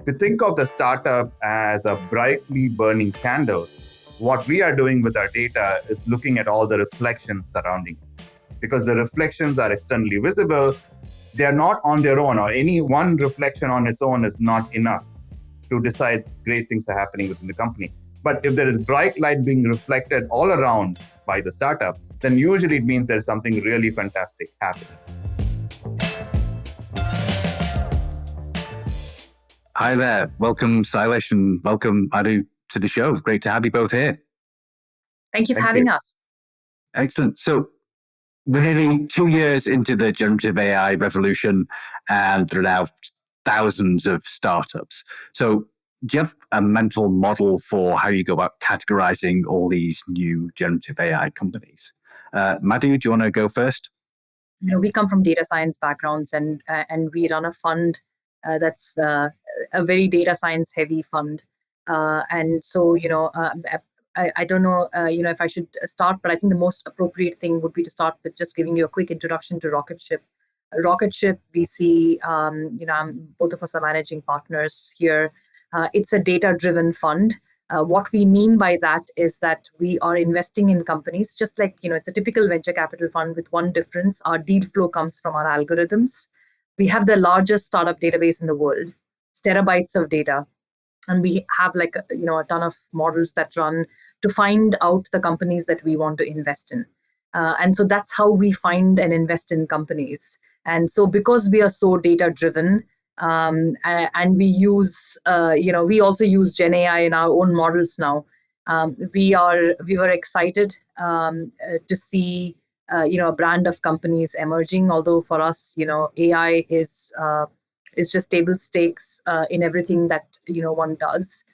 If you think of the startup as a brightly burning candle, what we are doing with our data is looking at all the reflections surrounding it. Because the reflections are externally visible, they are not on their own, or any one reflection on its own is not enough to decide great things are happening within the company. But if there is bright light being reflected all around by the startup, then usually it means there's something really fantastic happening. Hi there. Welcome, Sailesh, and welcome, Madhu, to the show. Great to have you both here. Thank you for having us. Excellent. So we're nearly 2 years into the generative AI revolution, and there are now thousands of startups. So do you have a mental model for how you go about categorizing all these new generative AI companies? Madhu, do you want to go first? We come from data science backgrounds, and we run a fund that's a very data science heavy fund. And so, I don't know, if I should start, but I think the most appropriate thing would be to start with just giving you a quick introduction to Rocketship. Rocketship.vc, both of us are managing partners here. It's a data-driven fund. What we mean by that is that we are investing in companies, just like, it's a typical venture capital fund with one difference. Our deal flow comes from our algorithms. We have the largest startup database in the world. It's terabytes of data. And we have a ton of models that run to find out the companies that we want to invest in. And so that's how we find and invest in companies. And so because we are so data driven, and we use, we also use GenAI in our own models now. We were excited to see, a brand of companies emerging. Although for us, AI is just table stakes in everything that one does.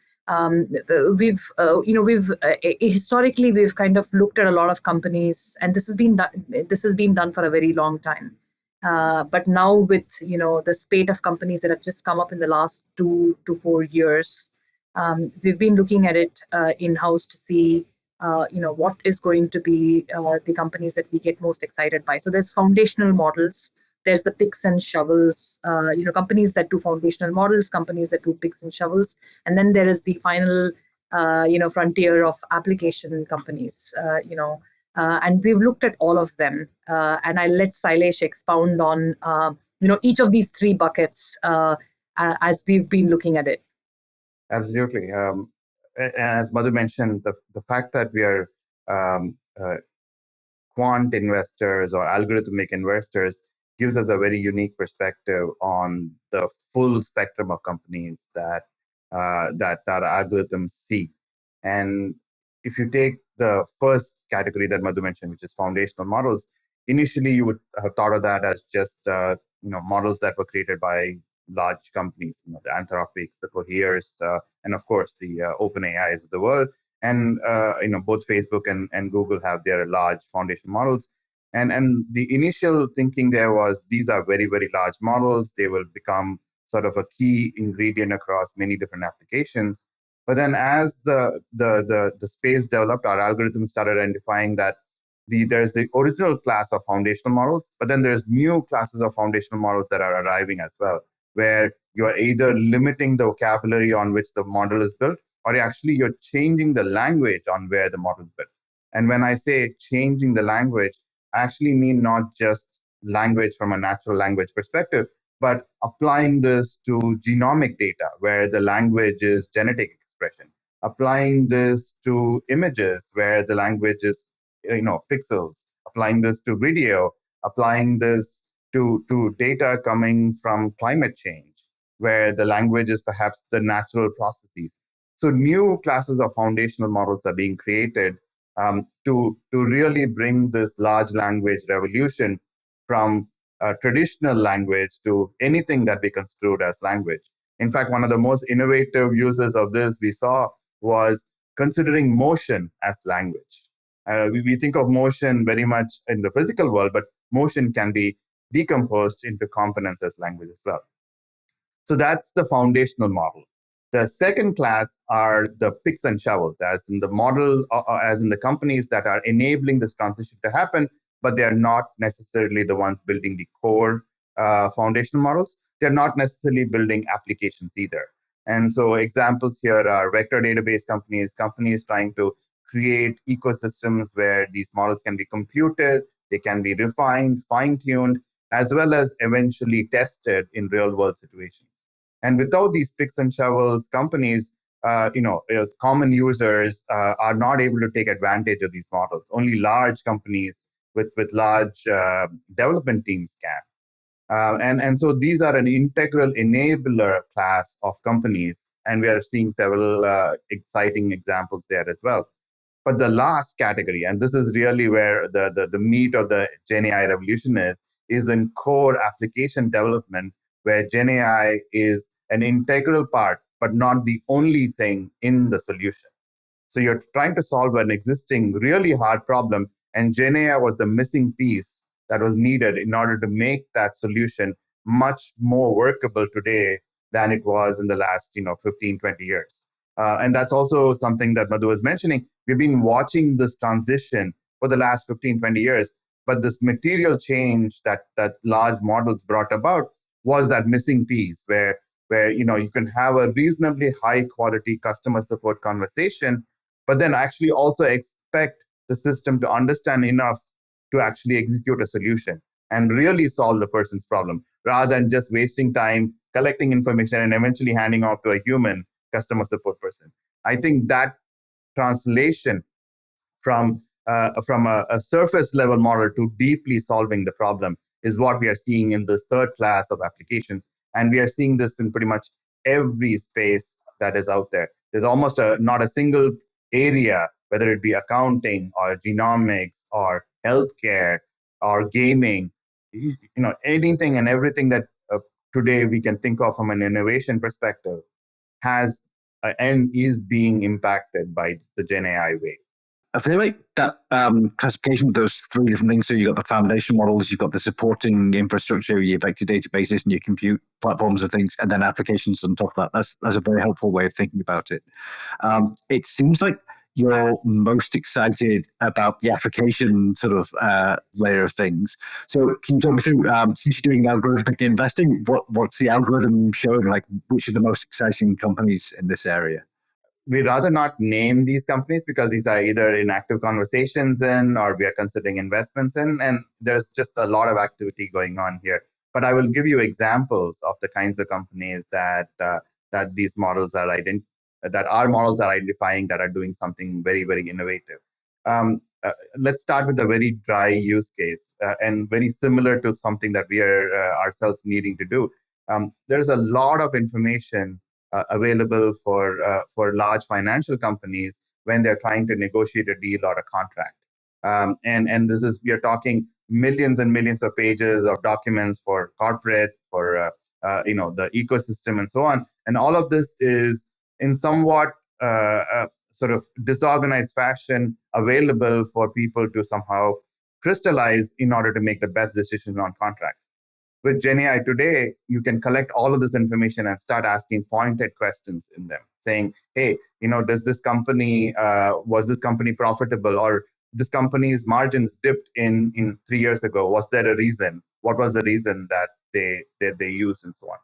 Historically we've kind of looked at a lot of companies, and this has been done for a very long time. But now with the spate of companies that have just come up in the last 2 to 4 years, we've been looking at it in-house to see what is going to be the companies that we get most excited by. So there's foundational models, there's the picks and shovels, companies that do foundational models, companies that do picks and shovels, and then there is the final frontier of application companies. And we've looked at all of them, and I'll let Sailesh expound on each of these 3 buckets as we've been looking at it. Absolutely. As Madhu mentioned, the fact that we are quant investors or algorithmic investors gives us a very unique perspective on the full spectrum of companies that our algorithms see. And if you take the first category that Madhu mentioned, which is foundational models, initially you would have thought of that as just models that were created by large companies, the Anthropics, the Coheres, and of course the OpenAIs of the world. And both Facebook and Google have their large foundation models. And the initial thinking there was these are very, very large models. They will become sort of a key ingredient across many different applications. But then as the space developed, our algorithms started identifying that there's the original class of foundational models, but then there's new classes of foundational models that are arriving as well, where you're either limiting the vocabulary on which the model is built, or actually you're changing the language on where the model is built. And when I say changing the language, I actually mean not just language from a natural language perspective, but applying this to genomic data, where the language is genetic expression, applying this to images, where the language is pixels, applying this to video, applying this to data coming from climate change, where the language is perhaps the natural processes. So new classes of foundational models are being created to really bring this large language revolution from traditional language to anything that we construed as language. In fact, one of the most innovative uses of this we saw was considering motion as language. We think of motion very much in the physical world, but motion can be decomposed into components as language as well. So that's the foundational model. The second class are the picks and shovels, as in the model, as in the companies that are enabling this transition to happen, but they are not necessarily the ones building the core foundational models. They're not necessarily building applications either. And so examples here are vector database companies trying to create ecosystems where these models can be computed, they can be refined, fine-tuned, as well as eventually tested in real-world situations. And without these picks and shovels, companies, common users are not able to take advantage of these models. Only large companies with large development teams can. And so these are an integral enabler class of companies, and we are seeing several exciting examples there as well. But the last category, and this is really where the meat of the GenAI revolution is in core application development, where GenAI is an integral part, but not the only thing in the solution. So you're trying to solve an existing really hard problem, and GenAI was the missing piece that was needed in order to make that solution much more workable today than it was in the last 15, 20 years. And that's also something that Madhu was mentioning. We've been watching this transition for the last 15, 20 years, but this material change that large models brought about was that missing piece where you can have a reasonably high quality customer support conversation, but then actually also expect the system to understand enough to actually execute a solution and really solve the person's problem, rather than just wasting time collecting information and eventually handing off to a human customer support person. I think that translation from a surface level model to deeply solving the problem is what we are seeing in this third class of applications. And we are seeing this in pretty much every space that is out there. There's almost not a single area, whether it be accounting or genomics or healthcare or gaming, anything and everything that today we can think of from an innovation perspective has and is being impacted by the GenAI wave. I feel like that classification of those three different things. So you've got the foundation models, you've got the supporting infrastructure, your vector databases, and your compute platforms and things, and then applications on top of that. That's a very helpful way of thinking about it. It seems like you're most excited about the application sort of layer of things. So can you talk me through, since you're doing algorithmic investing, what's the algorithm showing, like which are the most exciting companies in this area? We'd rather not name these companies because these are either in active conversations in or we are considering investments in, and there's just a lot of activity going on here. But I will give you examples of the kinds of companies that these models are that our models are identifying that are doing something very, very innovative. Let's start with a very dry use case and very similar to something that we are ourselves needing to do. There's a lot of information available for large financial companies when they're trying to negotiate a deal or a contract. And this is, we are talking millions and millions of pages of documents for corporate, for the ecosystem and so on. And all of this is in somewhat sort of disorganized fashion available for people to somehow crystallize in order to make the best decisions on contracts. With GenAI today, you can collect all of this information and start asking pointed questions in them, saying, hey, does this company, was this company profitable, or this company's margins dipped in 3 years ago? Was there a reason? What was the reason that they used, and so on?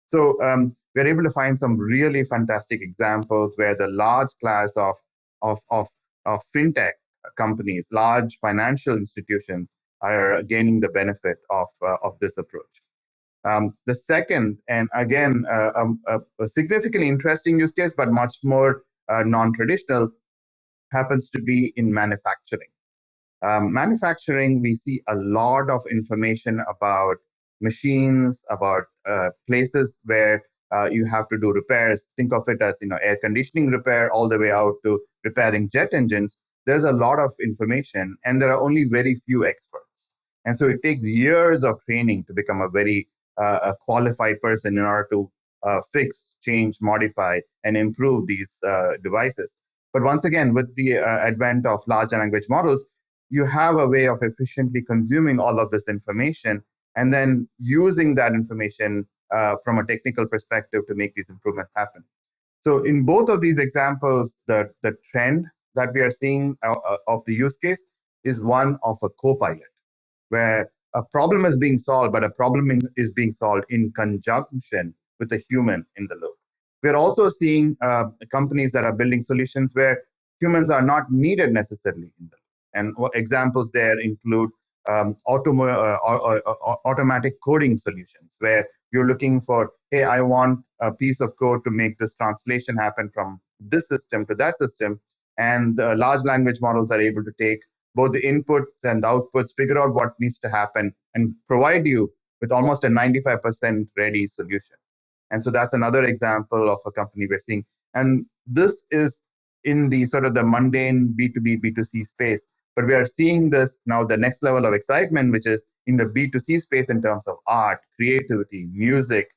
So we're able to find some really fantastic examples where the large class of fintech companies, large financial institutions, are gaining the benefit of this approach. The second, and again, a significantly interesting use case, but much more non-traditional, happens to be in manufacturing. Manufacturing, we see a lot of information about machines, about places where you have to do repairs. Think of it as air conditioning repair all the way out to repairing jet engines. There's a lot of information, and there are only very few experts. And so it takes years of training to become a very qualified person in order to fix, change, modify, and improve these devices. But once again, with the advent of large language models, you have a way of efficiently consuming all of this information and then using that information from a technical perspective to make these improvements happen. So in both of these examples, the trend that we are seeing of the use case is one of a co-pilot, where a problem is being solved, but a problem is being solved in conjunction with a human in the loop, we're also seeing companies that are building solutions where humans are not needed necessarily in them. And examples there include automatic coding solutions, where you're looking for, hey, I want a piece of code to make this translation happen from this system to that system. And the large language models are able to take both the inputs and the outputs, figure out what needs to happen, and provide you with almost a 95% ready solution. And so that's another example of a company we're seeing. And this is in the sort of the mundane B2B, B2C space. But we are seeing this now, the next level of excitement, which is in the B2C space in terms of art, creativity, music,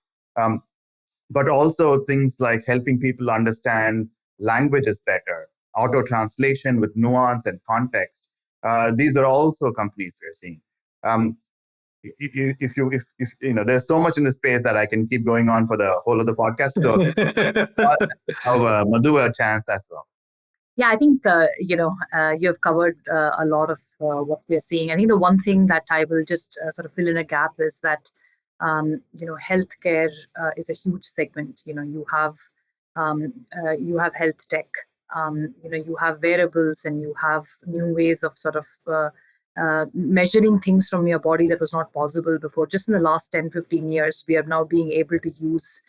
but also things like helping people understand languages better, auto translation with nuance and context. These are also companies we're seeing. If you know, there's so much in the space that I can keep going on for the whole of the podcast. So Madhu a chance as well. Yeah, I think, you've covered a lot of what we're seeing. I think the one thing that I will just sort of fill in a gap is that, healthcare is a huge segment. You have health tech, you have wearables, and you have new ways of sort of measuring things from your body that was not possible before. Just in the last 10, 15 years, we are now being able to use,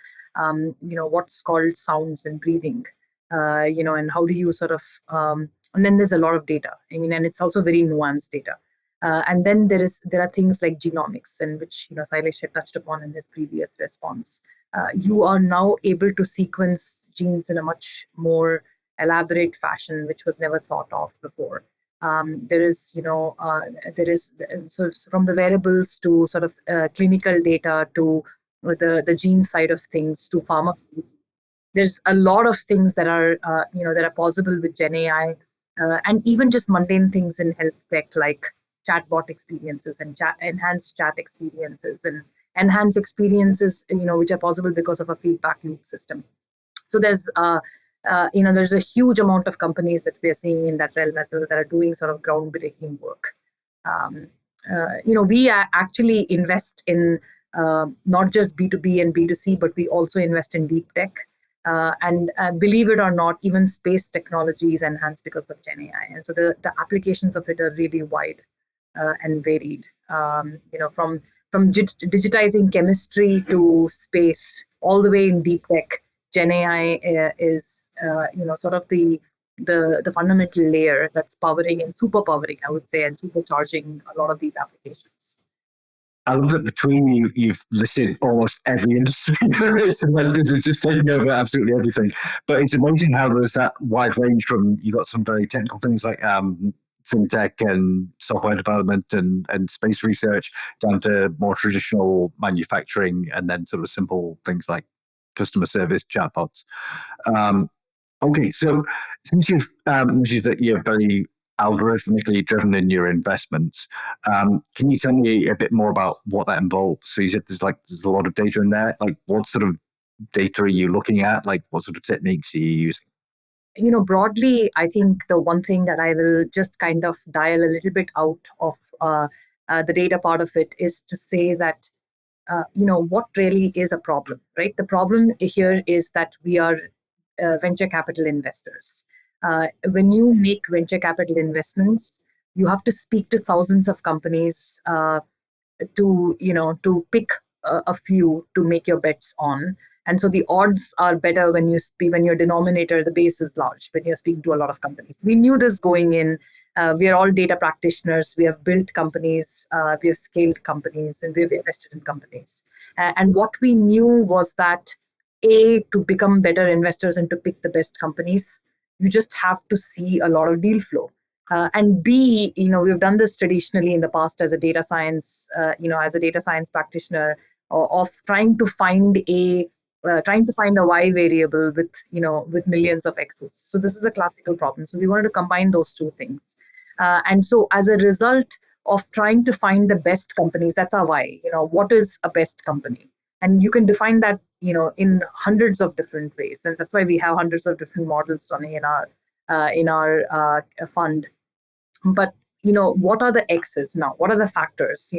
what's called sounds and breathing. And how do you sort of, and then there's a lot of data. I mean, and it's also very nuanced data. And then there are things like genomics, and which, Sailesh had touched upon in his previous response. You are now able to sequence genes in a much more elaborate fashion, which was never thought of before. There is so from the variables to sort of clinical data to the gene side of things to pharmacology. There's a lot of things that are possible with GenAI, and even just mundane things in health tech like chatbot experiences and enhanced chat experiences and enhanced experiences, which are possible because of a feedback loop system. So there's there's a huge amount of companies that we are seeing in that realm as well that are doing sort of groundbreaking work. We actually invest in not just B2B and B2C, but we also invest in deep tech. And believe it or not, even space technology is enhanced because of GenAI. And so the applications of it are really wide and varied. From digitizing chemistry to space, all the way in deep tech, GenAI is sort of the fundamental layer that's powering and super powering, I would say, and supercharging a lot of these applications. I love that between you, you've listed almost every industry there is, and then it's just taking over absolutely everything. But it's amazing how there's that wide range from, you've got some very technical things like fintech and software development and space research, down to more traditional manufacturing, and then sort of simple things like customer service chatbots. Okay, so since you've mentioned that you're very algorithmically driven in your investments, can you tell me a bit more about what that involves? So you said there's a lot of data in there. Like, what sort of data are you looking at? Like, what sort of techniques are you using? Broadly, I think the one thing that I will just kind of dial a little bit out of the data part of it is to say that, what really is a problem, right? The problem here is that we are venture capital investors. When you make venture capital investments, you have to speak to thousands of companies to pick a few to make your bets on. And so the odds are better when your denominator, the base is large, when you're speaking to a lot of companies. We knew this going in. We are all data practitioners. We have built companies, we have scaled companies, and we have invested in companies. And what we knew was that, A, to become better investors and to pick the best companies, you just have to see a lot of deal flow. And B, we've done this traditionally in the past as a data science, practitioner, of trying to find a Y variable with millions of X's. So this is a classical problem. So we wanted to combine those two things. And so as a result of trying to find the best companies, that's our why. What is a best company? And you can define that, in hundreds of different ways. And that's why we have hundreds of different models running in our fund. But, what are the X's now? What are the factors?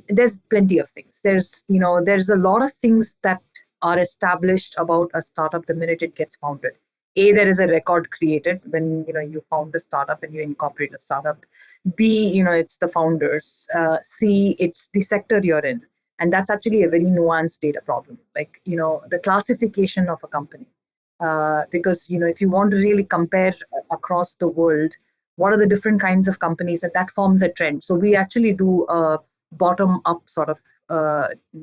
There's plenty of things. There's a lot of things that are established about a startup the minute it gets founded. A, there is a record created when you found a startup and you incorporate a startup. B, it's the founders. C, it's the sector you're in, and that's actually a very nuanced data problem. Like the classification of a company, because if you want to really compare across the world, what are the different kinds of companies, and that forms a trend. So we actually do a bottom up sort of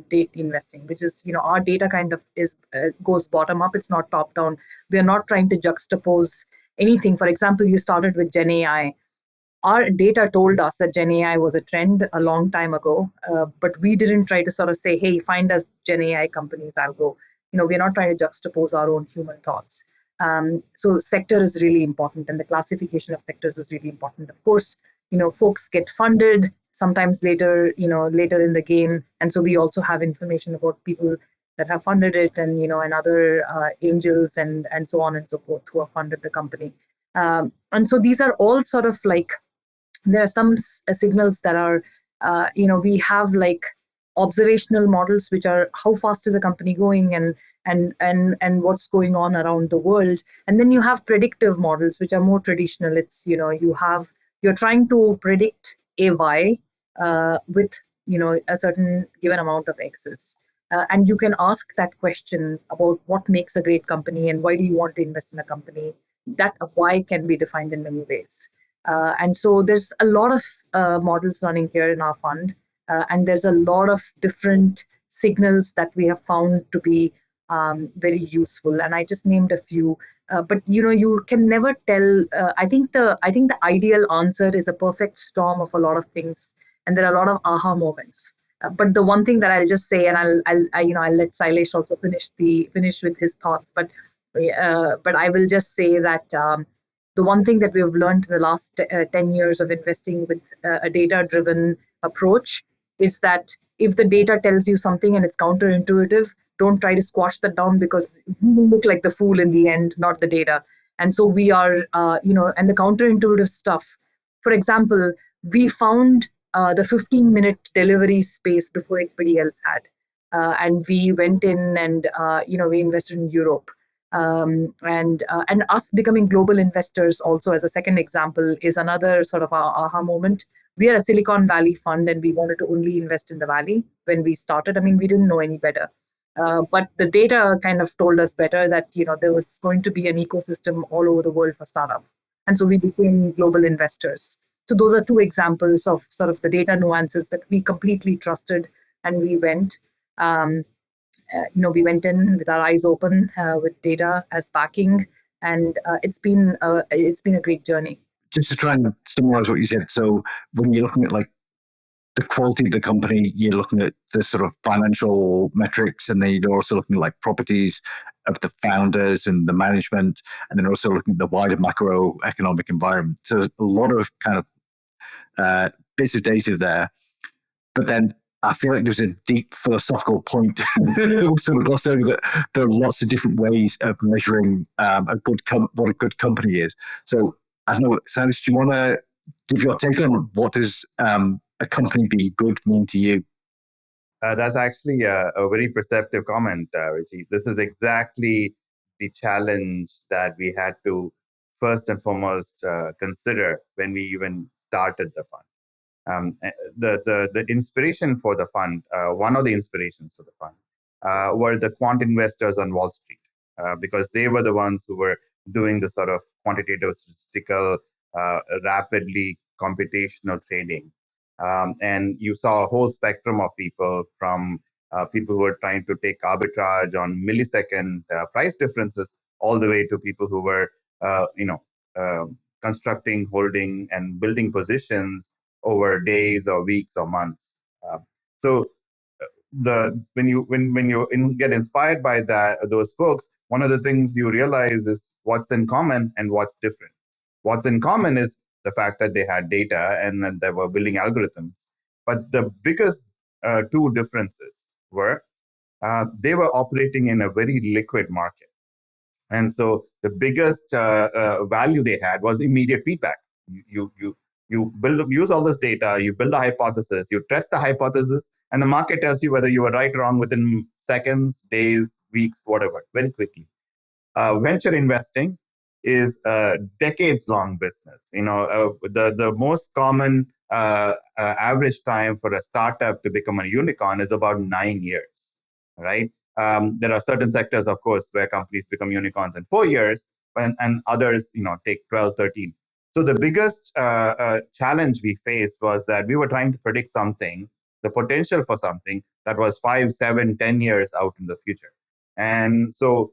data investing, which is our data kind of is goes bottom up. It's not top down. We are not trying to juxtapose anything. For example, you started with GenAI. Our data told us that GenAI was a trend a long time ago, but we didn't try to sort of say, hey, find us GenAI companies, I'll go. We're not trying to juxtapose our own human thoughts. So sector is really important, and the classification of sectors is really important. Of course, folks get funded sometimes later, later in the game. And so we also have information about people that have funded it and, and other angels and so on and so forth who have funded the company. And so these are all sort of like, there are some signals that are, we have like observational models, which are how fast is a company going and what's going on around the world. And then you have predictive models, which are more traditional. It's, you're trying to predict a Y with, a certain given amount of X's. And you can ask that question about what makes a great company and why do you want to invest in a company. That why can be defined in many ways. And so there's a lot of models running here in our fund. And there's a lot of different signals that we have found to be very useful. And I just named a few. But you can never tell. I think the ideal answer is a perfect storm of a lot of things, and there are a lot of aha moments. But the one thing that I'll just say, and I'll let Sailesh also finish with his thoughts. But I will just say that the one thing that we have learned in the last 10 years of investing with a data-driven approach is that if the data tells you something and it's counterintuitive, don't try to squash that down, because you will look like the fool in the end, not the data. And so we are, and the counterintuitive stuff. For example, we found the 15-minute delivery space before anybody else had. And we went in and, we invested in Europe. And us becoming global investors also, as a second example, is another sort of aha moment. We are a Silicon Valley fund, and we wanted to only invest in the Valley when we started. I mean, we didn't know any better. But the data kind of told us better that, there was going to be an ecosystem all over the world for startups. And so we became global investors. So those are two examples of sort of the data nuances that we completely trusted, and we went. We went in with our eyes open, with data as backing, and it's been a great journey. Just to try and summarize what you said. So when you're looking at like the quality of the company, you're looking at the sort of financial metrics, and then you're also looking at like properties of the founders and the management, and then also looking at the wider macroeconomic environment. So there's a lot of kind of bits of data there. But then I feel like there's a deep philosophical point sort of glossed over, that there are lots of different ways of measuring what a good company is. So I don't know, Sailesh, do you want to give your take on what does a company be good mean to you? That's actually a very perceptive comment, Richie. This is exactly the challenge that we had to first and foremost consider when we even started the fund. The inspiration for the fund, one of the inspirations for the fund, were the quant investors on Wall Street, because they were the ones who were doing the sort of quantitative, statistical, rapidly computational trading. And you saw a whole spectrum of people, from people who were trying to take arbitrage on millisecond price differences, all the way to people who were, constructing, holding, and building positions over days or weeks or months. So when you get inspired by those folks, one of the things you realize is what's in common and what's different. What's in common is the fact that they had data and that they were building algorithms. But the biggest two differences were they were operating in a very liquid market. And so the biggest value they had was immediate feedback. You use all this data, you build a hypothesis, you test the hypothesis, and the market tells you whether you were right or wrong within seconds, days, weeks, whatever, very quickly. Venture investing is a decades-long business. The most common average time for a startup to become a unicorn is about 9 years, right? There are certain sectors, of course, where companies become unicorns in 4 years, and others, take 12, 13. So the biggest challenge we faced was that we were trying to predict something, the potential for something that was 5, 7, 10 years out in the future. And so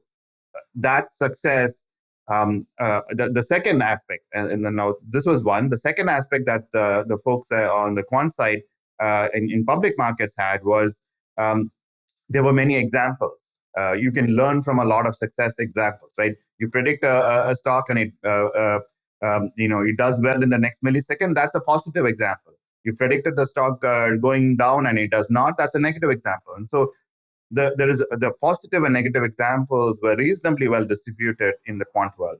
that success, the second aspect, and then now this was one. The second aspect that the folks on the quant side in public markets had was there were many examples. You can learn from a lot of success examples, right? You predict a stock and it it does well in the next millisecond. That's a positive example. You predicted the stock going down and it does not. That's a negative example. And so the positive and negative examples were reasonably well distributed in the quant world.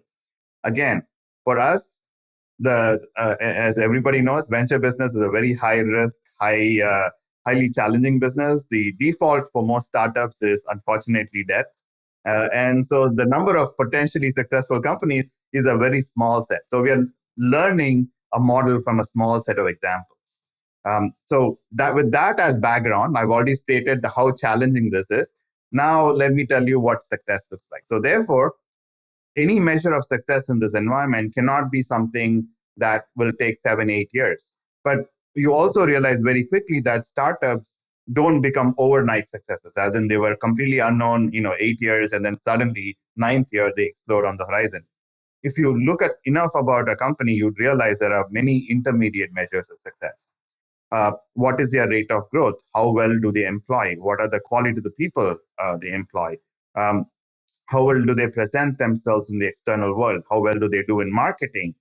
Again, for us, as everybody knows, venture business is a very high risk, highly challenging business. The default for most startups is unfortunately death. And so the number of potentially successful companies is a very small set. So we are learning a model from a small set of examples. So that with that as background, I've already stated how challenging this is. Now, let me tell you what success looks like. So therefore, any measure of success in this environment cannot be something that will take 7, 8 years. But you also realize very quickly that startups don't become overnight successes, as in they were completely unknown, 8 years, and then suddenly 9th year, they explode on the horizon. If you look at enough about a company, you'd realize there are many intermediate measures of success. What is their rate of growth? How well do they employ? What are the quality of the people they employ? How well do they present themselves in the external world? How well do they do in marketing?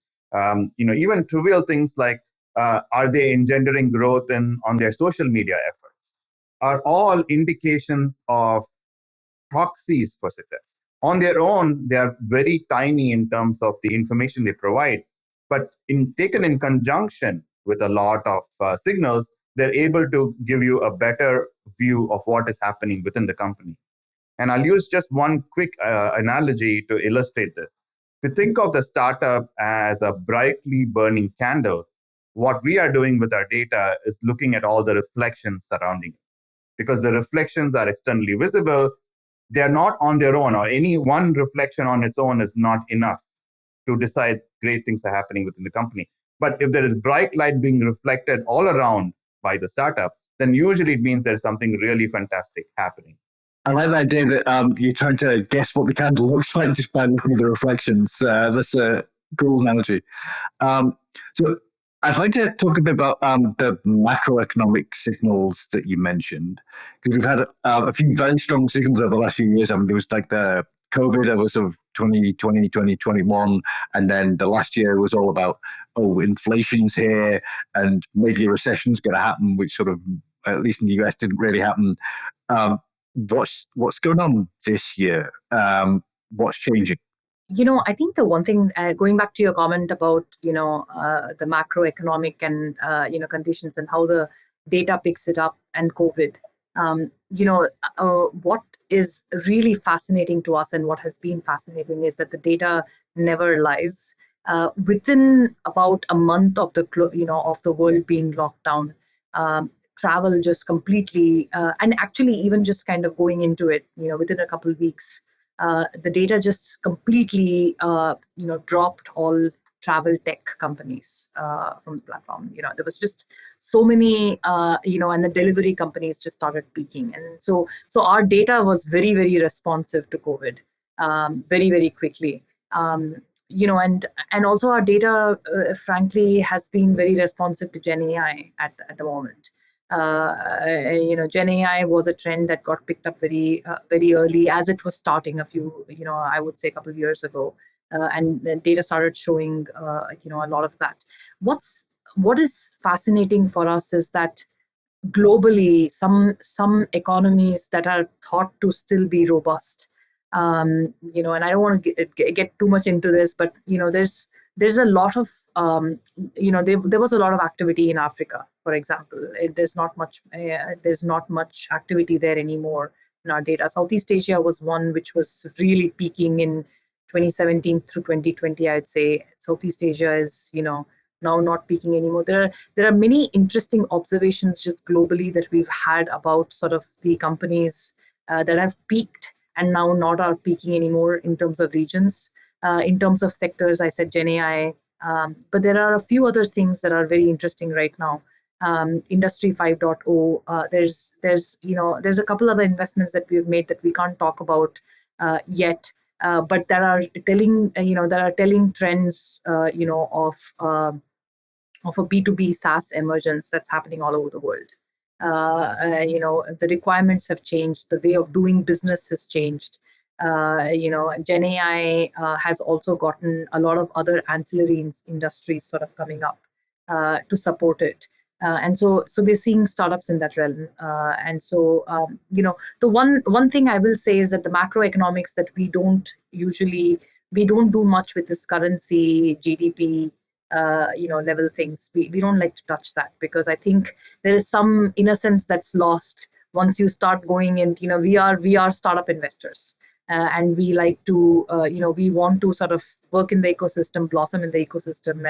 Even trivial things like are they engendering growth on their social media efforts? Are all indications of proxies for success. On their own, they are very tiny in terms of the information they provide, but taken in conjunction with a lot of signals, they're able to give you a better view of what is happening within the company. And I'll use just one quick analogy to illustrate this. If you think of the startup as a brightly burning candle, what we are doing with our data is looking at all the reflections surrounding it. Because the reflections are externally visible, they are not on their own, or any one reflection on its own is not enough to decide great things are happening within the company. But if there is bright light being reflected all around by the startup, then usually it means there's something really fantastic happening. I like that idea that you're trying to guess what the candle looks like just by looking at the reflections. That's a cool analogy. So I'd like to talk a bit about the macroeconomic signals that you mentioned, because we've had a few very strong signals over the last few years. I mean, there was like the COVID that was of 2020, 2021, and then the last year was all about, inflation's here, and maybe a recession's going to happen, which sort of, at least in the US, didn't really happen. What's going on this year? What's changing? I think the one thing, going back to your comment about, the macroeconomic and, conditions and how the data picks it up and COVID, what is really fascinating to us and what has been fascinating is that the data never lies. Within about a month of the world being locked down, travel just completely, and actually even just kind of going into it, within a couple of weeks, the data just completely, dropped all travel tech companies from the platform. There was just so many, and the delivery companies just started peaking. And so our data was very, very responsive to COVID, very, very quickly. And also our data, frankly, has been very responsive to GenAI at the moment. GenAI was a trend that got picked up very, very early as it was starting I would say a couple of years ago. And the data started showing, a lot of that. What is fascinating for us is that globally, some economies that are thought to still be robust, and I don't want to get too much into this, but there's a lot of there was a lot of activity in Africa, for example. There's not much activity there anymore. in our data. Southeast Asia was one which was really peaking in 2017 through 2020. I'd say Southeast Asia is, now not peaking anymore. There are many interesting observations just globally that we've had about sort of the companies that have peaked and now not are peaking anymore in terms of regions. In terms of sectors, I said GenAI, but there are a few other things that are very interesting right now. Industry 5.0. There's a couple other investments that we've made that we can't talk about yet, but that are telling trends, of a B2B SaaS emergence that's happening all over the world. The requirements have changed. The way of doing business has changed. GenAI has also gotten a lot of other ancillary industries sort of coming up to support it. And so we're seeing startups in that realm. The one thing I will say is that the macroeconomics that we don't do much with this currency, GDP, level things. We don't like to touch that because I think there is some innocence that's lost once you start going in. We are startup investors. And we like to, we want to sort of work in the ecosystem, blossom in the ecosystem,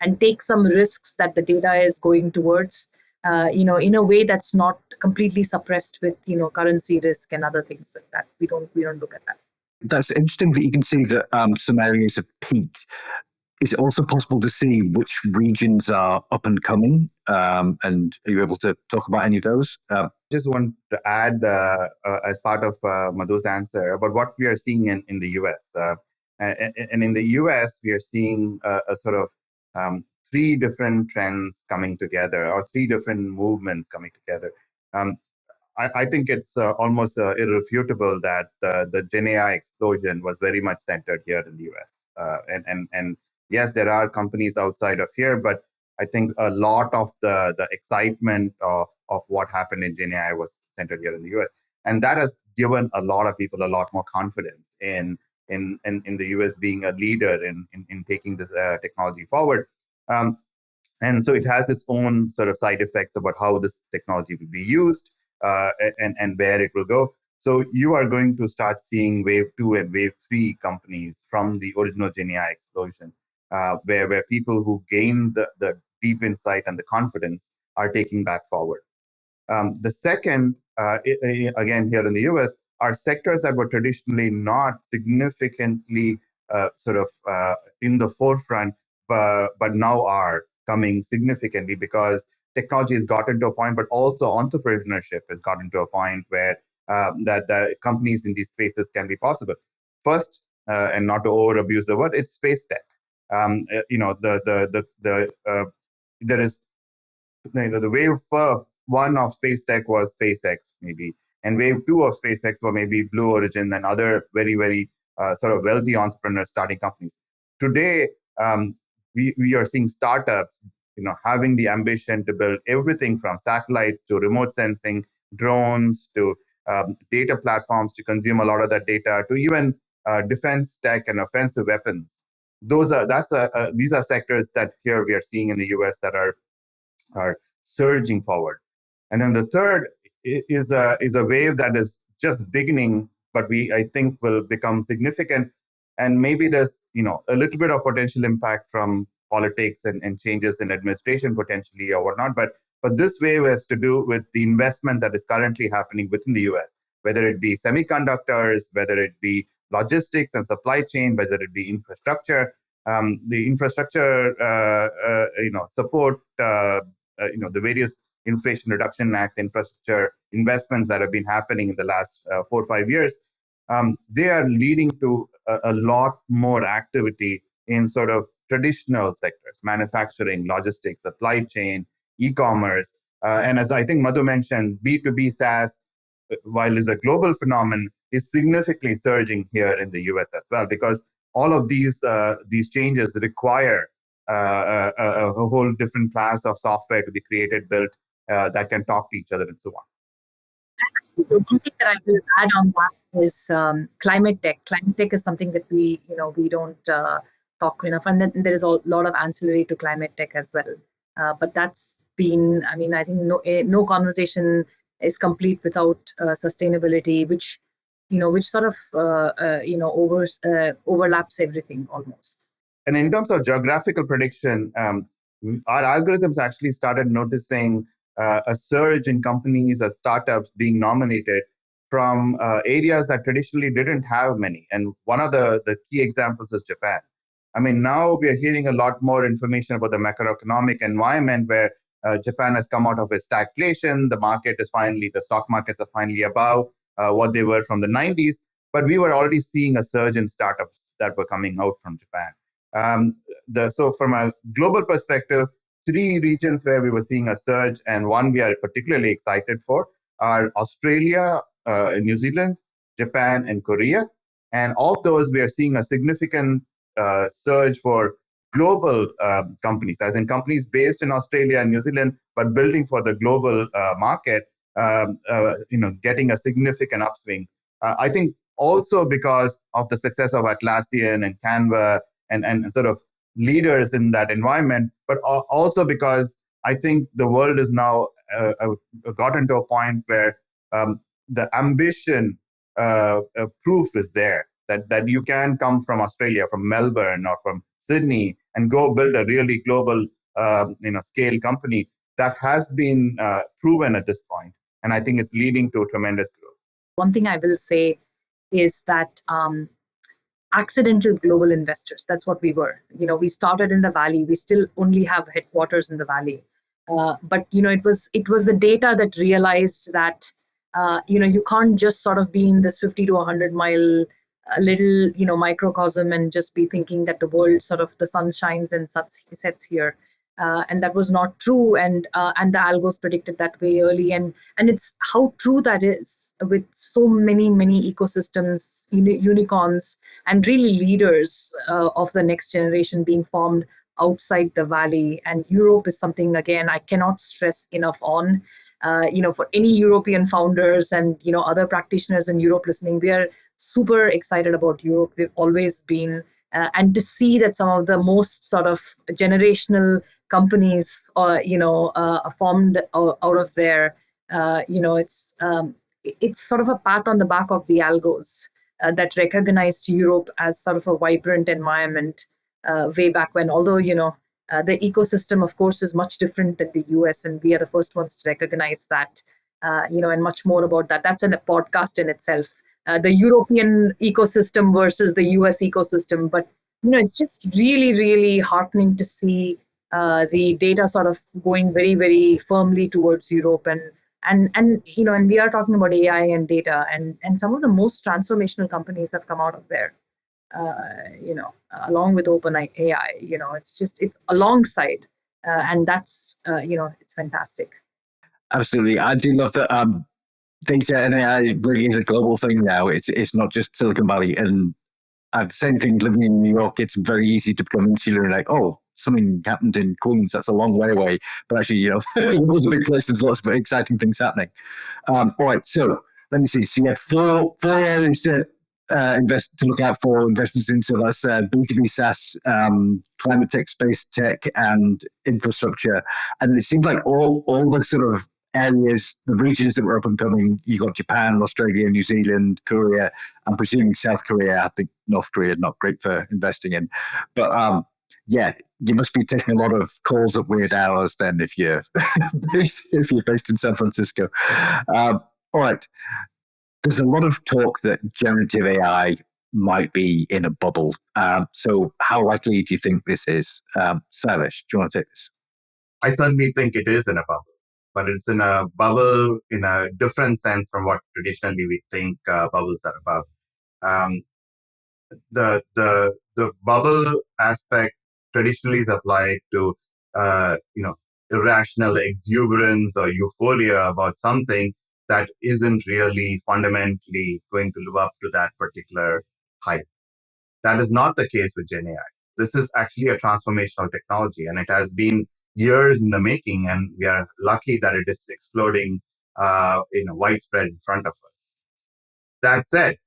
and take some risks that the data is going towards, in a way that's not completely suppressed with, currency risk and other things like that. We don't look at that. That's interesting that you can see that some areas have peaked. Is it also possible to see which regions are up and coming? And are you able to talk about any of those? Just want to add, as part of Madhu's answer, about what we are seeing in the US. And in the US, we are seeing a sort of three different trends coming together, or three different movements coming together. I think it's almost irrefutable that the GenAI explosion was very much centered here in the US. And yes, there are companies outside of here, but I think a lot of the excitement of what happened in GenAI was centered here in the US. And that has given a lot of people a lot more confidence in the US being a leader in taking this technology forward. And so it has its own sort of side effects about how this technology will be used and where it will go. So you are going to start seeing wave 2 and wave 3 companies from the original GenAI explosion, where people who gain the deep insight and the confidence are taking that forward. The second, again, here in the US, are sectors that were traditionally not significantly in the forefront, but now are coming significantly because technology has gotten to a point, but also entrepreneurship has gotten to a point where that the companies in these spaces can be possible. First, and not to over abuse the word, it's space tech. There is the wave 1 of space tech was SpaceX maybe, and wave 2 of SpaceX were maybe Blue Origin and other very, very sort of wealthy entrepreneurs starting companies. Today, we are seeing startups, having the ambition to build everything from satellites to remote sensing, drones to data platforms to consume a lot of that data, to even defense tech and offensive weapons. These are sectors that here we are seeing in the US that are surging forward. And then the third is a wave that is just beginning, but I think will become significant. And maybe there's a little bit of potential impact from politics and changes in administration potentially or whatnot. But this wave has to do with the investment that is currently happening within the US, whether it be semiconductors, whether it be logistics and supply chain, whether it be infrastructure. The infrastructure, support, the various Inflation Reduction Act infrastructure investments that have been happening in the last 4 or 5 years, they are leading to a lot more activity in sort of traditional sectors, manufacturing, logistics, supply chain, e-commerce. And as I think Madhu mentioned, B2B SaaS, while is a global phenomenon, is significantly surging here in the US as well, because all of these changes require a whole different class of software to be created, built, that can talk to each other and so on. One thing that I will add on that is climate tech. Climate tech is something that we don't talk enough, and then there is a lot of ancillary to climate tech as well. But that's been, I think no conversation is complete without sustainability, which sort of overlaps everything almost. And in terms of geographical prediction, our algorithms actually started noticing a surge in companies or startups being nominated from areas that traditionally didn't have many. And one of the key examples is Japan. I mean, now we are hearing a lot more information about the macroeconomic environment where Japan has come out of its stagflation. The stock markets are finally above what they were from the 90s. But we were already seeing a surge in startups that were coming out from Japan. So from a global perspective, 3 regions where we were seeing a surge, and one we are particularly excited for are Australia, New Zealand, Japan, and Korea. And of those, we are seeing a significant surge for global companies, as in companies based in Australia and New Zealand, but building for the global market, getting a significant upswing. I think also because of the success of Atlassian and Canva and sort of leaders in that environment, but also because I think the world is now gotten to a point where the ambition proof is there that you can come from Australia, from Melbourne or from Sydney and go build a really global scale company that has been proven at this point. And I think it's leading to tremendous growth. One thing I will say is that accidental global investors, that's what we were. We started in the Valley. We still only have headquarters in the Valley. But it was the data that realized that you can't just sort of be in this 50 to 100 mile little microcosm and just be thinking that the world sort of the sun shines and sets here. And that was not true, and the algos predicted that way early, and it's how true that is with so many ecosystems, unicorns, and really leaders of the next generation being formed outside the Valley. And Europe is something, again, I cannot stress enough on. For any European founders and other practitioners in Europe listening, we are super excited about Europe. We've always been, and to see that some of the most sort of generational companies formed out of there, it's sort of a pat on the back of the algos that recognized Europe as sort of a vibrant environment way back when. Although the ecosystem, of course, is much different than the US, and we are the first ones to recognize that. And much more about that. That's a podcast in itself. The European ecosystem versus the US ecosystem, but it's just really, really heartening to see the data sort of going very, very firmly towards Europe, and we are talking about AI and data, and some of the most transformational companies have come out of there. Along with OpenAI, it's alongside, and that's it's fantastic. Absolutely, I do love that. Data and AI really is a global thing now. It's not just Silicon Valley, and the same thing living in New York. It's very easy to become insular and like, oh, something happened in Queens. That's a long way away. But actually, the world's a big place. There's lots of exciting things happening. All right, so let me see. So you have four areas to look out for investments into. That's B2B SaaS, climate tech, space tech, and infrastructure. And it seems like all the sort of areas, the regions that were up and coming, you got Japan, Australia, New Zealand, Korea. I'm presuming South Korea. I think North Korea is not great for investing in. But yeah, you must be taking a lot of calls at weird hours then if you're based in San Francisco. All right. There's a lot of talk that generative AI might be in a bubble. So how likely do you think this is? Sailesh, do you want to take this? I certainly think it is in a bubble, but it's in a bubble in a different sense from what traditionally we think bubbles are about. The bubble aspect traditionally is applied to irrational exuberance or euphoria about something that isn't really fundamentally going to live up to that particular hype. That is not the case with GenAI. This is actually a transformational technology, and it has been years in the making, and we are lucky that it is exploding widespread in front of us. That said,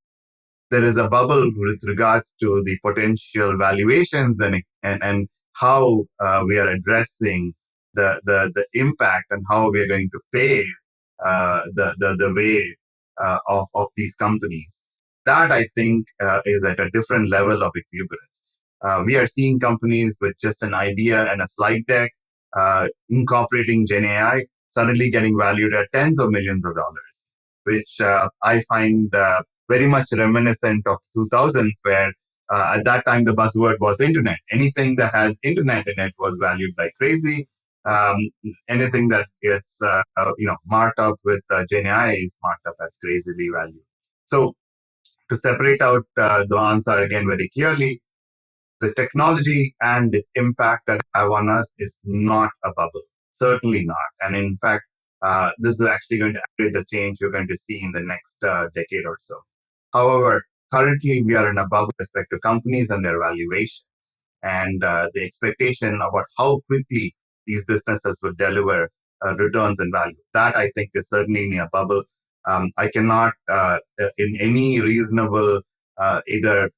there is a bubble with regards to the potential valuations and how we are addressing the impact and how we are going to pay the way of these companies. That I think is at a different level of exuberance. We are seeing companies with just an idea and a slide deck incorporating GenAI suddenly getting valued at tens of millions of dollars, which I find very much reminiscent of 2000s, where at that time the buzzword was internet. Anything that had internet in it was valued like crazy. Um, Anything that gets marked up with GenAI is marked up as crazily valued. So to separate out the answer again very clearly, the technology and its impact that have on us is not a bubble. Certainly not. And in fact, this is actually going to accelerate the change you're going to see in the next decade or so. However, currently we are in a bubble with respect to companies and their valuations and the expectation about how quickly these businesses will deliver returns and value. That I think is certainly in a bubble. I cannot, in any reasonable either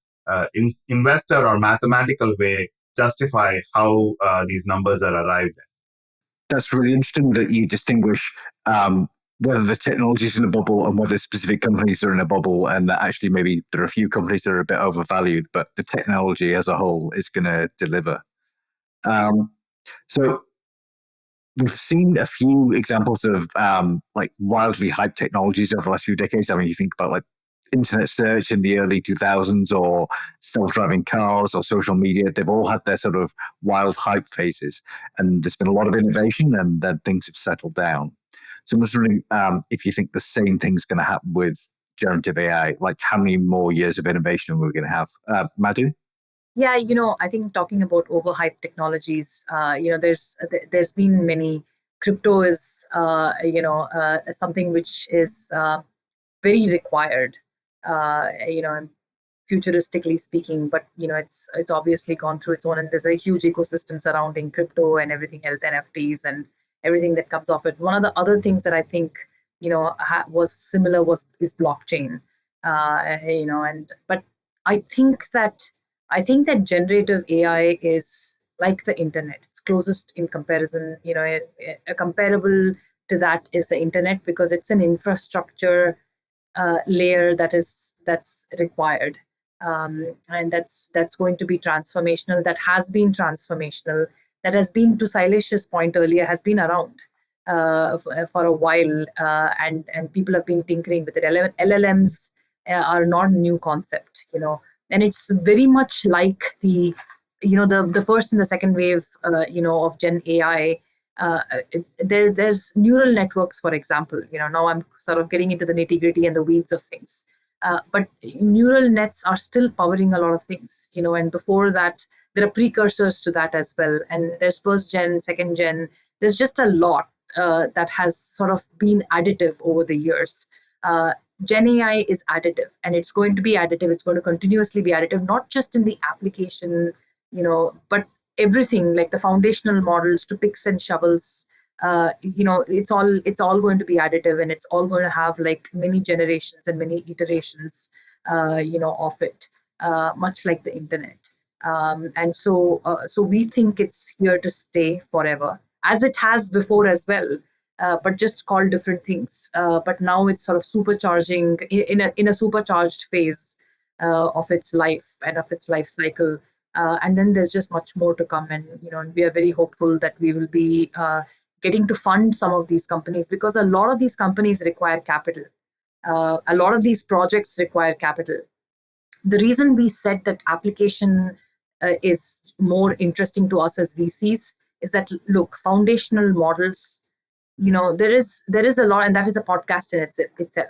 investor or mathematical way, justify how these numbers are arrived at. That's really interesting that you distinguish whether the technology is in a bubble and whether specific companies are in a bubble, and that actually maybe there are a few companies that are a bit overvalued, but the technology as a whole is going to deliver. So we've seen a few examples of like wildly hyped technologies over the last few decades. I mean, you think about like internet search in the early 2000s or self-driving cars or social media. They've all had their sort of wild hype phases, and there's been a lot of innovation, and then things have settled down. So I'm just wondering if you think the same thing's going to happen with generative AI. Like, how many more years of innovation are we going to have? Madhu? Yeah, I think talking about overhyped technologies, there's been many. Crypto is, something which is very required, futuristically speaking. But it's obviously gone through its own, and there's a huge ecosystem surrounding crypto and everything else, NFTs and everything that comes off it. One of the other things that I think was similar is blockchain, but I think that generative AI is like the internet. It's closest in comparison, a comparable to that is the internet, because it's an infrastructure layer that's required, and that's going to be transformational. That has been transformational. That has been, to Sailesh's point earlier, has been around for a while, and people have been tinkering with it. LLMs are not a new concept, and it's very much like the first and the second wave of Gen AI. There's neural networks, for example. Now I'm sort of getting into the nitty-gritty and the weeds of things, but neural nets are still powering a lot of things, and before that there are precursors to that as well, and there's first gen, second gen. There's just a lot that has sort of been additive over the years. Gen AI is additive, and it's going to be additive. It's going to continuously be additive, not just in the application, but everything, like the foundational models to picks and shovels. It's all going to be additive, and it's all going to have like many generations and many iterations, of it, much like the internet. And so we think it's here to stay forever, as it has before as well. But just called different things. But now it's sort of supercharging in a supercharged phase of its life and of its life cycle. And then there's just much more to come. And we are very hopeful that we will be getting to fund some of these companies, because a lot of these companies require capital. A lot of these projects require capital. The reason we said that application is more interesting to us as VCs is that, look, foundational models, there is a lot, and that is a podcast in itself.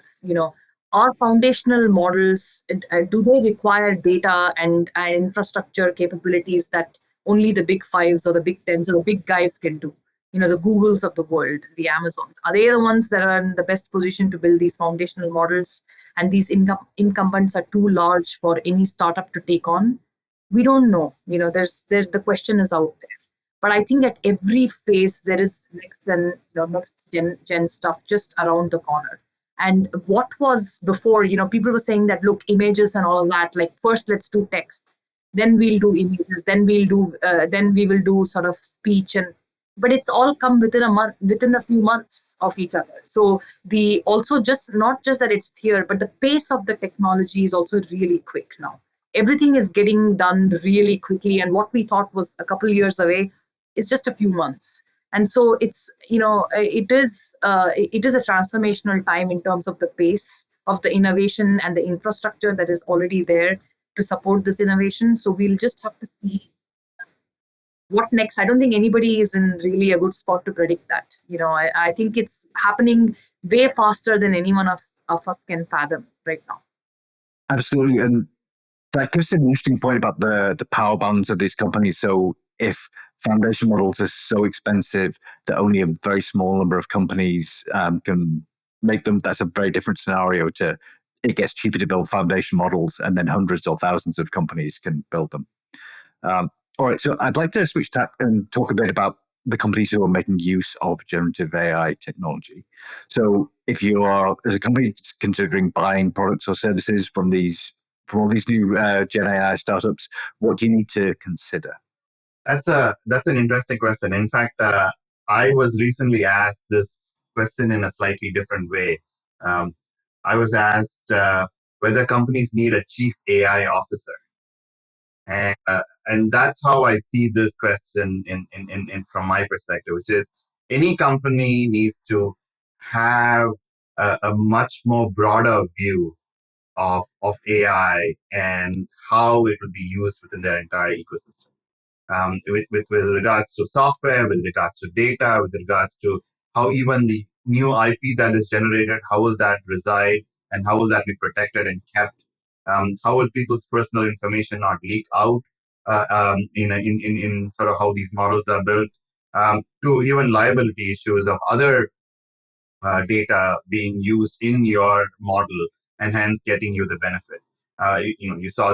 Our foundational models, do they require data and infrastructure capabilities that only the big fives or the big tens or the big guys can do? The Googles of the world, the Amazons, are they the ones that are in the best position to build these foundational models, and these incumbents are too large for any startup to take on? We don't know. There's the question is out there. But I think at every phase there is next gen stuff just around the corner. And what was before, people were saying that, look, images and all that, like first let's do text, then we'll do images, then we will do sort of speech, and but it's all come within a month, within a few months of each other. So the also just not just that it's here, but the pace of the technology is also really quick now. Everything is getting done really quickly, and what we thought was a couple of years away is just a few months. And so it's, it is a transformational time in terms of the pace of the innovation and the infrastructure that is already there to support this innovation. So we'll just have to see what next. I don't think anybody is in really a good spot to predict that. I think it's happening way faster than anyone of us can fathom right now. Absolutely. And that gives an interesting point about the power balance of these companies. So if foundation models are so expensive that only a very small number of companies can make them, that's a very different scenario to it gets cheaper to build foundation models and then hundreds or thousands of companies can build them. All right, so I'd like to switch tack and talk a bit about the companies who are making use of generative AI technology. So if you are, as a company, considering buying products or services from all these new Gen AI startups, what do you need to consider? That's an interesting question. In fact, I was recently asked this question in a slightly different way. I was asked whether companies need a chief AI officer. And that's how I see this question in from my perspective, which is any company needs to have a much more broader view of AI and how it will be used within their entire ecosystem. With regards to software, with regards to data, with regards to how even the new IP that is generated, how will that reside and how will that be protected and kept? How will people's personal information not leak out in sort of how these models are built? To even liability issues of other data being used in your model and hence getting you the benefit. You saw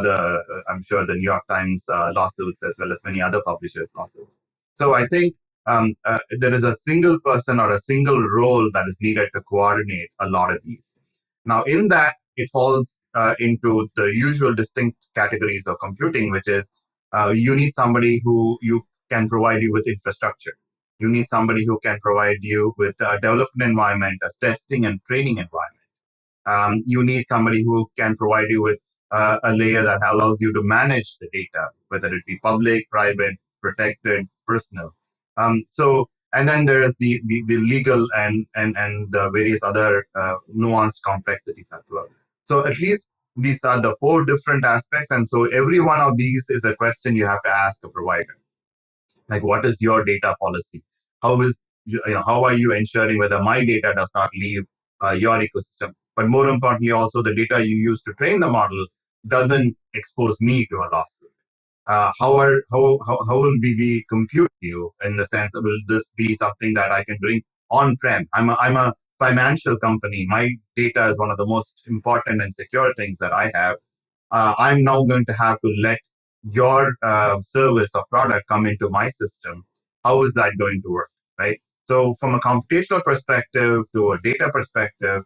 I'm sure the New York Times lawsuits as well as many other publishers' lawsuits. So I think there is a single person or a single role that is needed to coordinate a lot of these. Now, in that, it falls into the usual distinct categories of computing, which is you need somebody who can provide you with infrastructure. You need somebody who can provide you with a development environment, a testing and training environment. You need somebody who can provide you with a layer that allows you to manage the data, whether it be public, private, protected, personal. And then there is the legal and the various other nuanced complexities as well. So at least these are the 4 different aspects. And so every one of these is a question you have to ask a provider. Like, what is your data policy? How are you ensuring whether my data does not leave your ecosystem? But more importantly, also the data you use to train the model doesn't expose me to a lawsuit. How will we compute you in the sense of will this be something that I can bring on-prem? I'm a financial company. My data is one of the most important and secure things that I have. I'm now going to have to let your service or product come into my system. How is that going to work, right? So from a computational perspective to a data perspective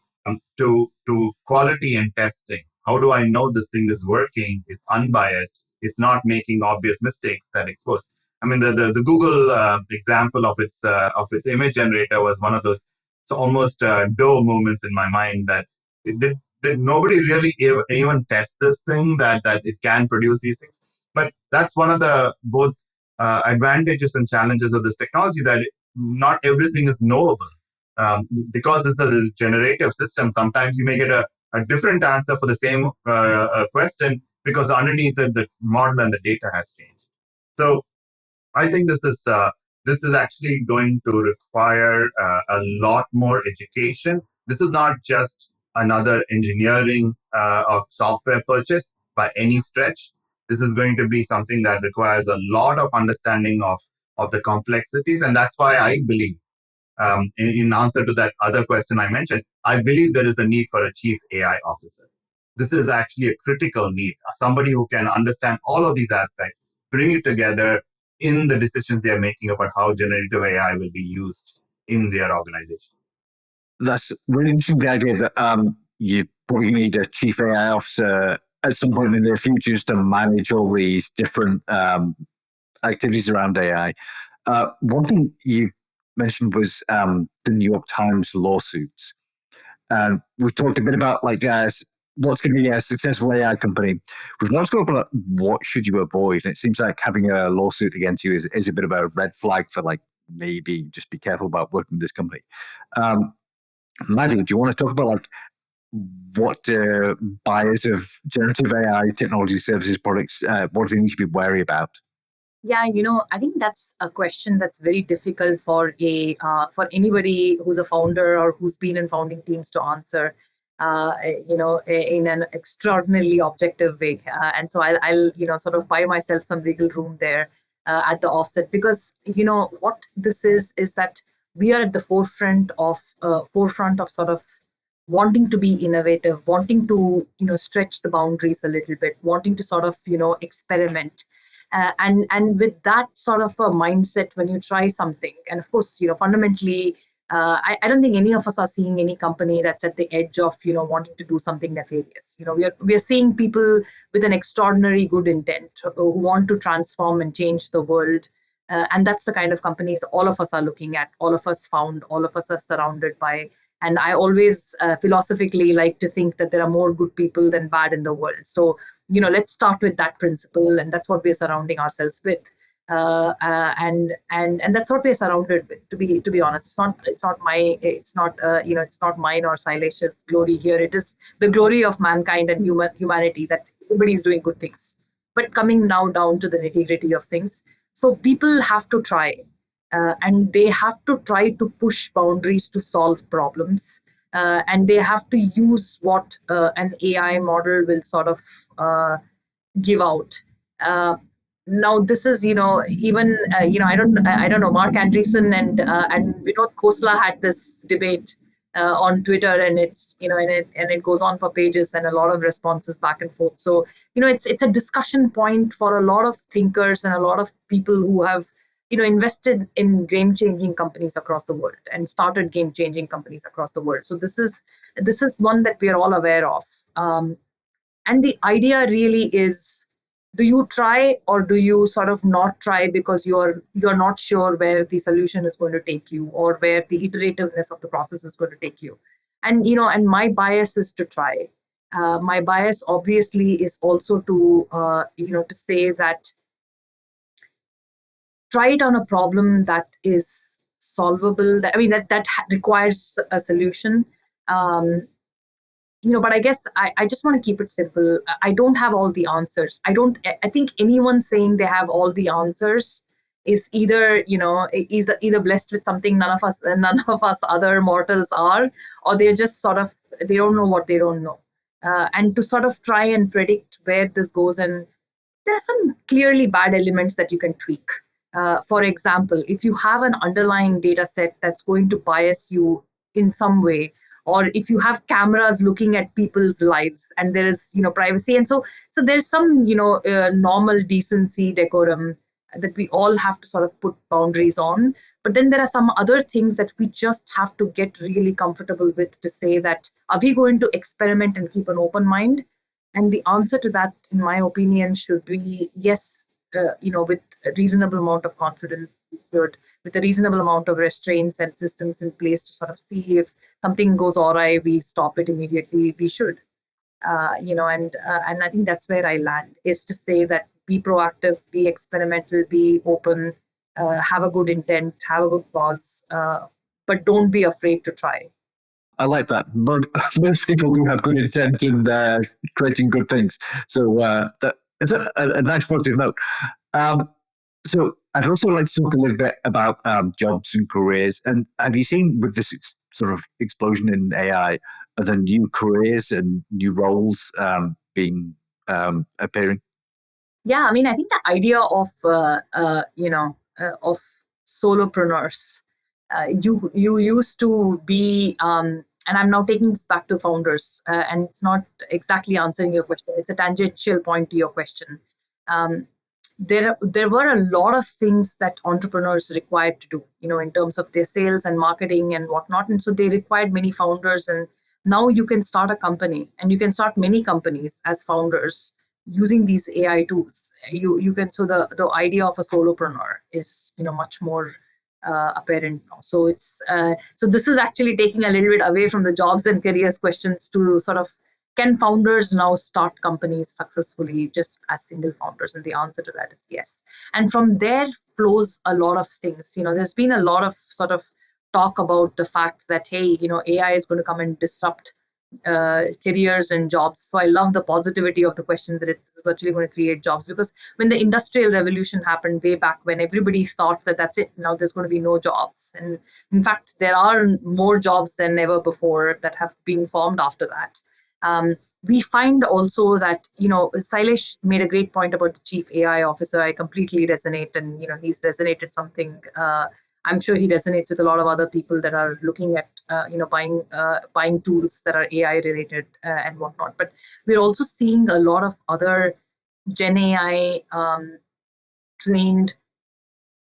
to quality and testing, how do I know this thing is working, is unbiased, is not making obvious mistakes that expose? I mean, the Google example of its image generator was one of those almost dull moments in my mind that it did nobody really even test this thing that it can produce these things. But that's one of the both advantages and challenges of this technology, that not everything is knowable. Because it's a generative system, sometimes you may get a different answer for the same question because underneath it, the model and the data has changed. So I think this is actually going to require a lot more education. This is not just another engineering or software purchase by any stretch. This is going to be something that requires a lot of understanding of the complexities. And that's why I believe, in answer to that other question I mentioned, I believe there is a need for a chief AI officer. This is actually a critical need, somebody who can understand all of these aspects, bring it together in the decisions they're making about how generative AI will be used in their organization. That's really interesting, the idea that you probably need a chief AI officer at some point in the future to manage all these different activities around AI. One thing you mentioned was the New York Times lawsuits. We've talked a bit about what's going to be a successful AI company. We've not spoken about what should you avoid. And it seems like having a lawsuit against you is a bit of a red flag for maybe just be careful about working with this company. Madhu, do you want to talk about what buyers of generative AI technology services products, what do they need to be wary about? Yeah, I think that's a question that's very difficult for anybody who's a founder or who's been in founding teams to answer, in an extraordinarily objective way. And so I'll sort of buy myself some wiggle room there at the offset, because what this is that we are at the forefront of sort of wanting to be innovative, wanting to stretch the boundaries a little bit, wanting to sort of experiment. And with that sort of a mindset, when you try something, and of course, fundamentally, I don't think any of us are seeing any company that's at the edge of wanting to do something nefarious. We are seeing people with an extraordinary good intent who want to transform and change the world, and that's the kind of companies all of us are looking at, all of us found, all of us are surrounded by. And I always philosophically like to think that there are more good people than bad in the world. So let's start with that principle, and that's what we're surrounding ourselves with, and that's what we're surrounded with. To be honest, it's not mine or Sailesh's glory here. It is the glory of mankind and humanity that everybody is doing good things. But coming now down to the nitty-gritty of things, so people have to try, and they have to try to push boundaries to solve problems. And they have to use what an AI model will sort of give out. Now, this is even I don't know, Mark Andreessen and Vinod Khosla had this debate on Twitter, and it's and it goes on for pages and a lot of responses back and forth. So it's a discussion point for a lot of thinkers and a lot of people who have invested in game-changing companies across the world and started game-changing companies across the world. So this is one that we are all aware of. And the idea really is, do you try or do you sort of not try because you're not sure where the solution is going to take you or where the iterativeness of the process is going to take you? And and my bias is to try. My bias obviously is also to to say that try it on a problem that is solvable, that requires a solution. But I guess I just want to keep it simple. I don't have all the answers. I think anyone saying they have all the answers is either blessed with something none of us other mortals are, or they're just sort of, they don't know what they don't know. And to sort of try and predict where this goes, and there are some clearly bad elements that you can tweak. For example, if you have an underlying data set that's going to bias you in some way, or if you have cameras looking at people's lives and there is privacy, and so there's some normal decency, decorum that we all have to sort of put boundaries on. But then there are some other things that we just have to get really comfortable with, to say that, are we going to experiment and keep an open mind? And the answer to that, in my opinion, should be yes. With a reasonable amount of confidence, with a reasonable amount of restraints and systems in place to sort of see if something goes awry, we stop it immediately. We should, and I think that's where I land, is to say that be proactive, be experimental, be open, have a good intent, have a good cause, but don't be afraid to try. I like that. Most people do have good intent in creating good things. So it's a nice positive note. So I'd also like to talk a little bit about jobs and careers. And have you seen, with this sort of explosion in AI, are there new careers and new roles being appearing? Yeah, I mean, I think the idea of of solopreneurs, you used to be, and I'm now taking this back to founders, and it's not exactly answering your question. It's a tangential point to your question. There were a lot of things that entrepreneurs required to do, in terms of their sales and marketing and whatnot. And so they required many founders. And now you can start a company, and you can start many companies as founders using these AI tools, you can, so the idea of a solopreneur is much more apparent now. So it's so this is actually taking a little bit away from the jobs and careers questions to sort of, can founders now start companies successfully just as single founders? And the answer to that is yes. And from there flows a lot of things. There's been a lot of sort of talk about the fact that, hey, AI is going to come and disrupt careers and jobs. So I love the positivity of the question that it's actually going to create jobs, because when the industrial revolution happened way back when, everybody thought that that's it, now there's going to be no jobs. And in fact, there are more jobs than ever before that have been formed after that. We find also that, Sailesh made a great point about the chief AI officer. I completely resonate, and he's resonated something. I'm sure he resonates with a lot of other people that are looking at buying tools that are AI related and whatnot. But we're also seeing a lot of other GenAI trained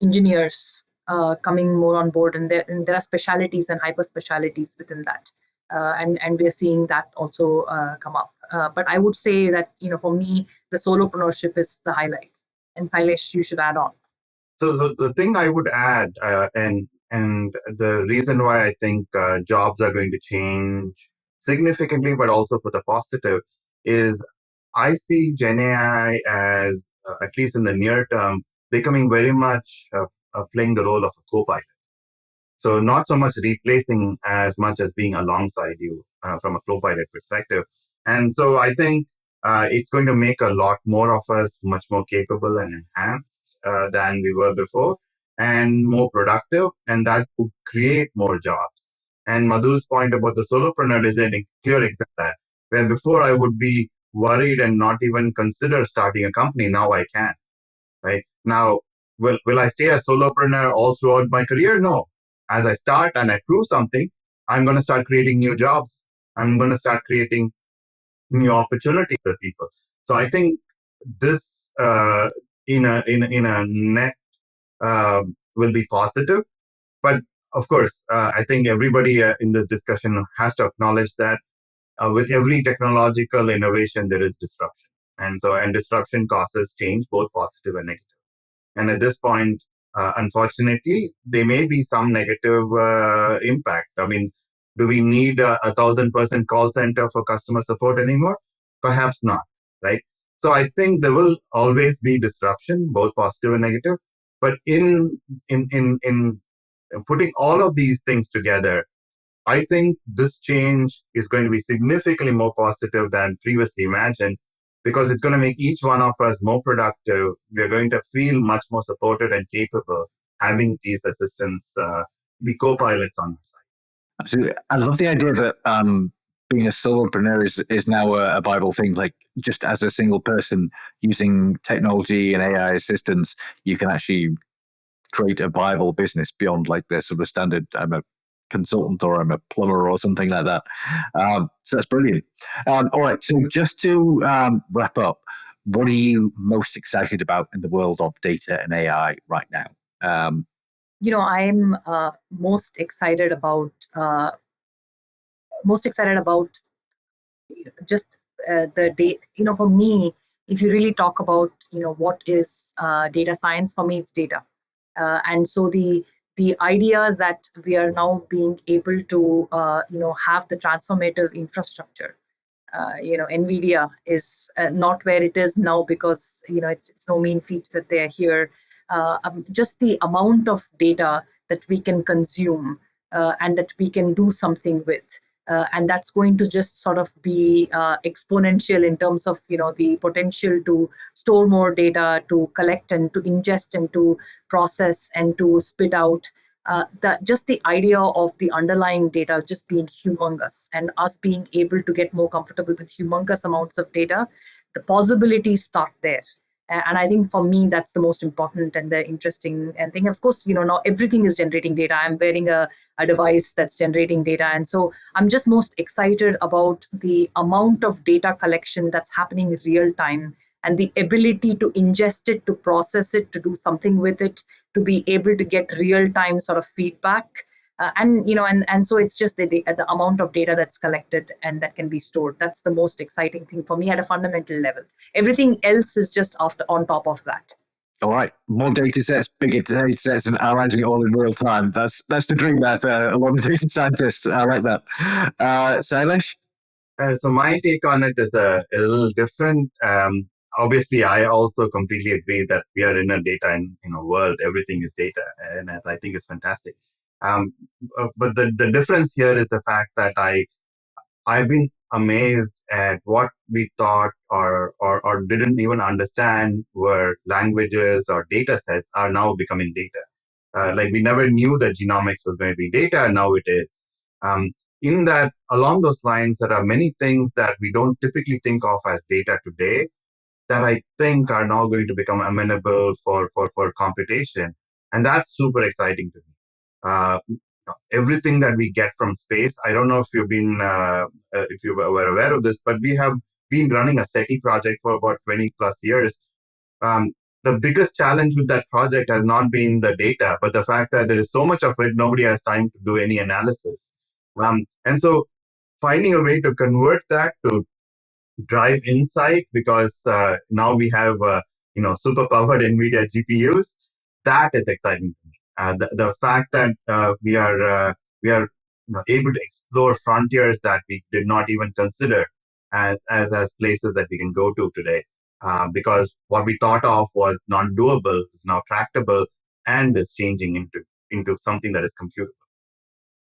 engineers coming more on board, and there are specialities and hyper specialities within that. And we're seeing that also come up. But I would say that, for me, the solopreneurship is the highlight. And Sailesh, you should add on. So the thing I would add, and the reason why I think jobs are going to change significantly, but also for the positive, is I see GenAI as, at least in the near term, becoming very much playing the role of a co-pilot. So not so much replacing as much as being alongside you from a co-pilot perspective. And so I think it's going to make a lot more of us much more capable and enhanced than we were before, and more productive, and that would create more jobs. And Madhu's point about the solopreneur is a clear example of that, where before I would be worried and not even consider starting a company, now I can, right? Now, will I stay a solopreneur all throughout my career? No. As I start and I prove something, I'm going to start creating new jobs. I'm going to start creating new opportunities for people. So I think this in a net will be positive. But of course, I think everybody in this discussion has to acknowledge that with every technological innovation, there is disruption. And disruption causes change, both positive and negative. And at this point, unfortunately, there may be some negative impact. I mean, do we need a 1,000-person call center for customer support anymore? Perhaps not, right? So I think there will always be disruption, both positive and negative. But in putting all of these things together, I think this change is going to be significantly more positive than previously imagined, because it's going to make each one of us more productive. We're going to feel much more supported and capable having these assistants be co-pilots on our side. Absolutely. I love the idea that being a solopreneur is now a viable thing. Like, just as a single person using technology and AI assistance, you can actually create a viable business beyond like the sort of standard, I'm a consultant or I'm a plumber or something like that. So that's brilliant. All right. So just to wrap up, what are you most excited about in the world of data and AI right now? I'm most excited about just the data. For me, if you really talk about what is data science, for me it's data, and so the idea that we are now being able to have the transformative infrastructure. Nvidia is not where it is now because it's no mean feat that they are here. Just the amount of data that we can consume and that we can do something with, and that's going to just sort of be exponential in terms of the potential to store more data, to collect and to ingest and to process and to spit out. Just the idea of the underlying data just being humongous, and us being able to get more comfortable with humongous amounts of data, the possibilities start there. And I think for me, that's the most important and the interesting thing. Of course, now everything is generating data. I'm wearing a device that's generating data. And so I'm just most excited about the amount of data collection that's happening in real time, and the ability to ingest it, to process it, to do something with it, to be able to get real-time sort of feedback. And so it's just the amount of data that's collected and that can be stored. That's the most exciting thing for me at a fundamental level. Everything else is just on top of that. All right, more data sets, bigger data sets, and analyzing it all in real time. That's the dream there for a lot of data scientists. I like that. Sailesh? So my take on it is a little different. Obviously, I also completely agree that we are in a data world. Everything is data, and I think it's fantastic. But the difference here is the fact that I've been amazed at what we thought or didn't even understand were languages or data sets are now becoming data. Like we never knew that genomics was going to be data, and now it is. In that, along those lines, there are many things that we don't typically think of as data today that I think are now going to become amenable for computation. And that's super exciting to me. Everything that we get from space, I don't know if you've been, if you were aware of this, but we have been running a SETI project for about 20 plus years. The biggest challenge with that project has not been the data, but the fact that there is so much of it, nobody has time to do any analysis. And so finding a way to convert that to drive insight, because now we have super powered NVIDIA GPUs, that is exciting to me. The fact that we are able to explore frontiers that we did not even consider as places that we can go to today, because what we thought of was not doable is now tractable and is changing into something that is computable.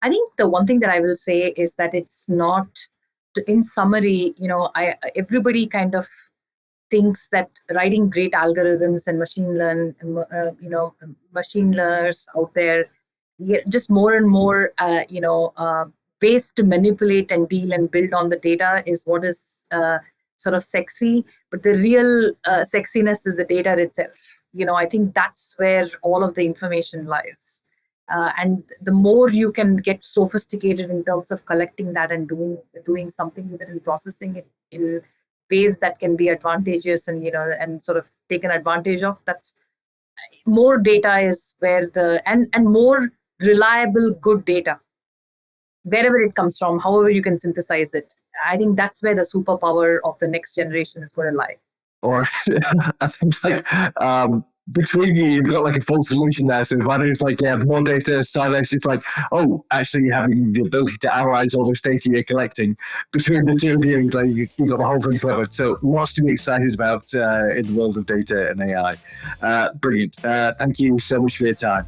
I think the one thing that I will say is that it's not, in summary, everybody kind of thinks that writing great algorithms and machine learners out there, just more and more, ways to manipulate and deal and build on the data is what is sort of sexy. But the real sexiness is the data itself. I think that's where all of the information lies. And the more you can get sophisticated in terms of collecting that and doing something with it and processing it in ways that can be advantageous and sort of taken advantage of, that's more data is where and more reliable, good data, wherever it comes from, however you can synthesize it. I think that's where the superpower of the next generation is going to lie. Or I think between you've got like a full solution there. So if I it's like, more data, Sailesh, it's like, actually having the ability to analyze all this data you're collecting. Between the two of you, like, you've got the whole thing covered. So lots to be excited about in the world of data and AI. Brilliant. Thank you so much for your time.